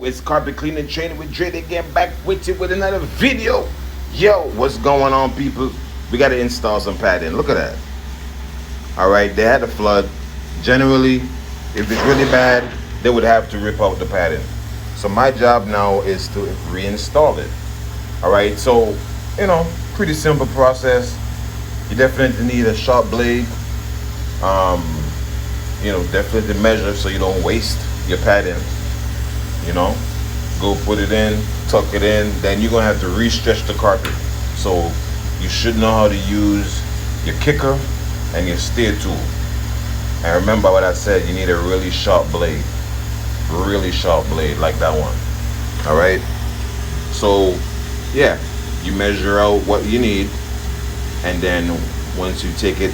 It's Carpet Cleaning Training with Dre again, back with you with another video. Yo, what's going on, people? We got to install some padding. Look at that. All right, they had a flood. Generally, if it's really bad, they would have to rip out the padding. So my job now is to reinstall it. All right, so, pretty simple process. You definitely need a sharp blade. Definitely measure so you don't waste your padding. Go put it in, tuck it in, then you're gonna have to re-stretch the carpet. So you should know how to use your kicker and your steer tool. And remember what I said, you need a really sharp blade like that one. All right, so yeah, you measure out what you need, and then once you take it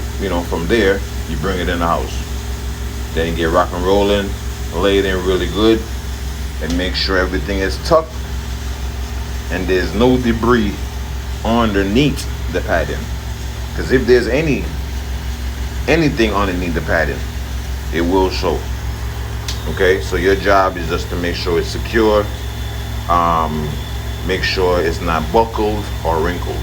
from there, you bring it in the house. Then you get rock and rolling, lay it in really good, and make sure everything is tucked and there's no debris underneath the padding. Because if there's anything underneath the padding, it will show. Okay, so your job is just to make sure it's secure, make sure it's not buckled or wrinkled.